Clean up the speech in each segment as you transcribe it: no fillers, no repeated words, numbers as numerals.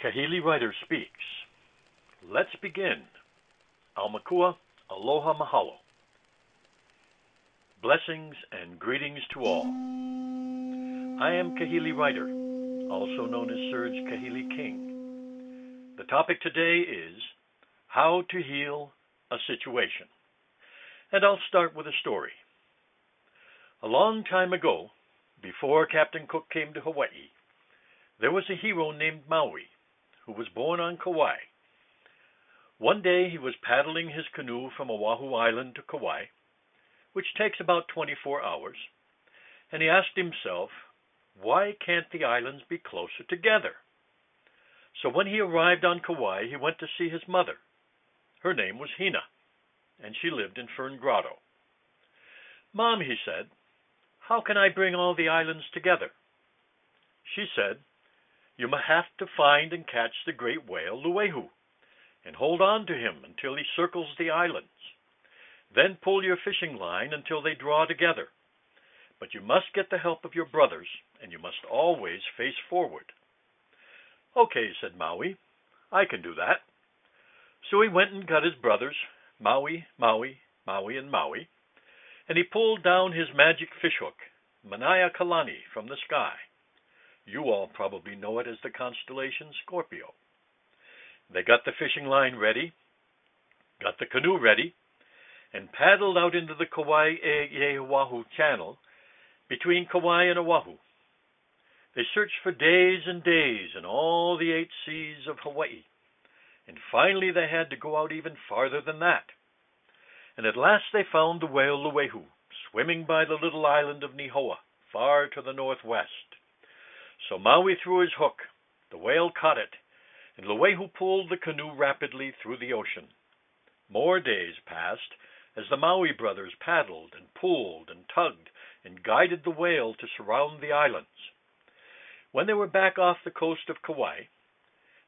Kahili Writer speaks. Let's begin. Aumakua, aloha mahalo. Blessings and greetings to all. I am Kahili Writer, also known as Serge Kahili King. The topic today is how to heal a situation. And I'll start with a story. A long time ago, before Captain Cook came to Hawaii, there was a hero named Maui who was born on Kauai. One day he was paddling his canoe from Oahu Island to Kauai, which takes about 24 hours, and he asked himself, why can't the islands be closer together? So when he arrived on Kauai, he went to see his mother. Her name was Hina, and she lived in Fern Grotto. Mom, he said, how can I bring all the islands together? She said, you must have to find and catch the great whale Luehu, and hold on to him until he circles the islands. Then pull your fishing line until they draw together. But you must get the help of your brothers, and you must always face forward. Okay, said Maui, I can do that. So he went and got his brothers, Maui, Maui, Maui, and Maui, and he pulled down his magic fishhook, Manaya Kalani, from the sky. You all probably know it as the constellation Scorpio. They got the fishing line ready, got the canoe ready, and paddled out into the Kauai-e-Oahu Channel between Kauai and Oahu. They searched for days and days in all the 8 seas of Hawaii, and finally they had to go out even farther than that. And at last they found the whale Luehu, swimming by the little island of Nihoa, far to the northwest. So Maui threw his hook, the whale caught it, and Luehu pulled the canoe rapidly through the ocean. More days passed as the Maui brothers paddled and pulled and tugged and guided the whale to surround the islands. When they were back off the coast of Kauai,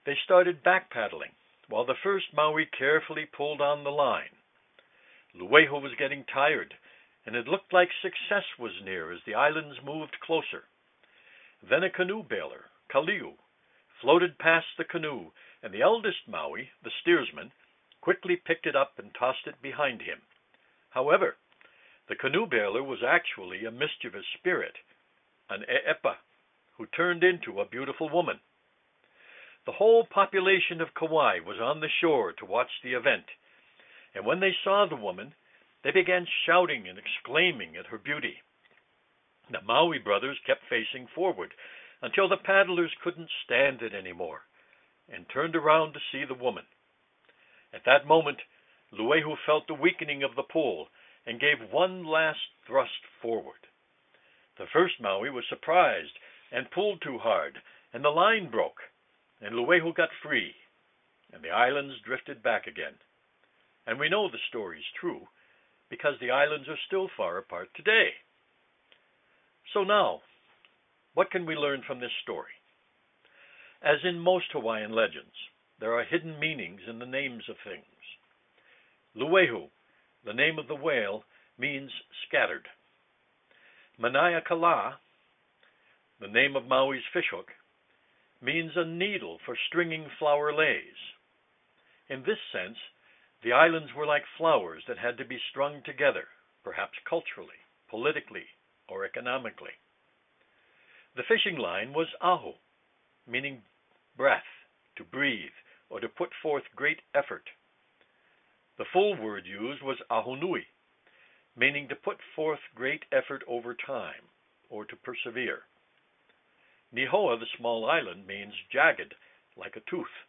they started back paddling, while the first Maui carefully pulled on the line. Luehu was getting tired, and it looked like success was near as the islands moved closer. Then a canoe bailer, Kaliu, floated past the canoe, and the eldest Maui, the steersman, quickly picked it up and tossed it behind him. However, the canoe bailer was actually a mischievous spirit, an e'epa, who turned into a beautiful woman. The whole population of Kauai was on the shore to watch the event, and when they saw the woman, they began shouting and exclaiming at her beauty. The Maui brothers kept facing forward until the paddlers couldn't stand it anymore and turned around to see the woman. At that moment, Luehu felt the weakening of the pull and gave one last thrust forward. The first Maui was surprised and pulled too hard, and the line broke, and Luehu got free, and the islands drifted back again. And we know the story's true because the islands are still far apart today. So now, what can we learn from this story? As in most Hawaiian legends, there are hidden meanings in the names of things. Luehu, the name of the whale, means scattered. Manaya Kala, the name of Maui's fishhook, means a needle for stringing flower leis. In this sense, the islands were like flowers that had to be strung together, perhaps culturally, politically, or economically. The fishing line was ahu, meaning breath, to breathe, or to put forth great effort. The full word used was ahunui, meaning to put forth great effort over time, or to persevere. Nihoa, the small island, means jagged, like a tooth.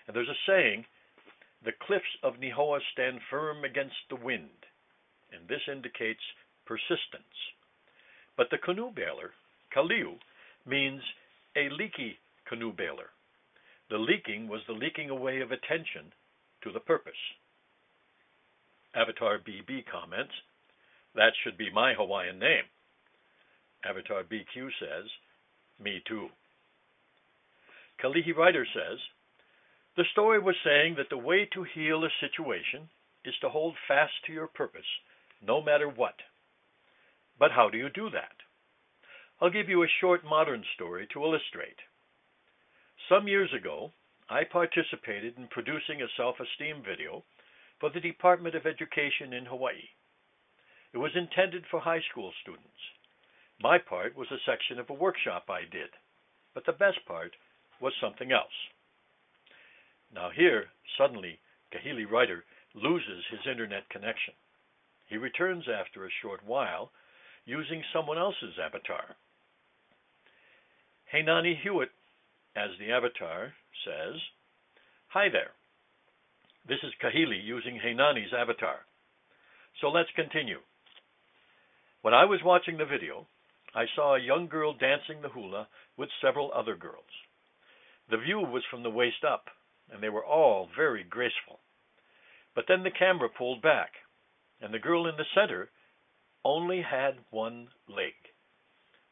And there's a saying, the cliffs of Nihoa stand firm against the wind, and this indicates persistence. But the canoe bailer, Kaliu, means a leaky canoe bailer. The leaking was the leaking away of attention to the purpose. Avatar BB comments, that should be my Hawaiian name. Avatar BQ says, me too. Kahili Writer says, the story was saying that the way to heal a situation is to hold fast to your purpose, no matter what. But how do you do that? I'll give you a short modern story to illustrate. Some years ago, I participated in producing a self-esteem video for the Department of Education in Hawaii. It was intended for high school students. My part was a section of a workshop I did, but the best part was something else. Now here, suddenly, Kahili Writer loses his internet connection. He returns after a short while using someone else's avatar. Heinani Hewitt, as the avatar, says, "Hi there. This is Kahili using Heinani's avatar. So let's continue. When I was watching the video, I saw a young girl dancing the hula with several other girls. The view was from the waist up, and they were all very graceful. But then the camera pulled back, and the girl in the center only had one leg.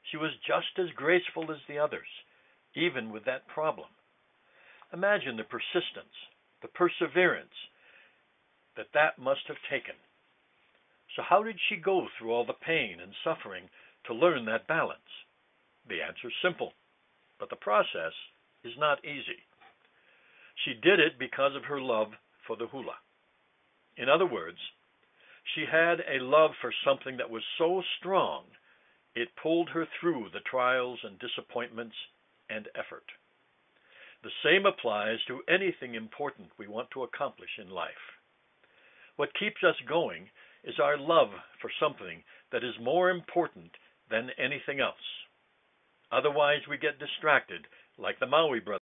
She was just as graceful as the others, even with that problem. Imagine the persistence, the perseverance that must have taken. So how did she go through all the pain and suffering to learn that balance? The answer's simple, but the process is not easy. She did it because of her love for the hula. In other words, she had a love for something that was so strong, it pulled her through the trials and disappointments and effort. The same applies to anything important we want to accomplish in life. What keeps us going is our love for something that is more important than anything else. Otherwise, we get distracted, like the Maui brothers.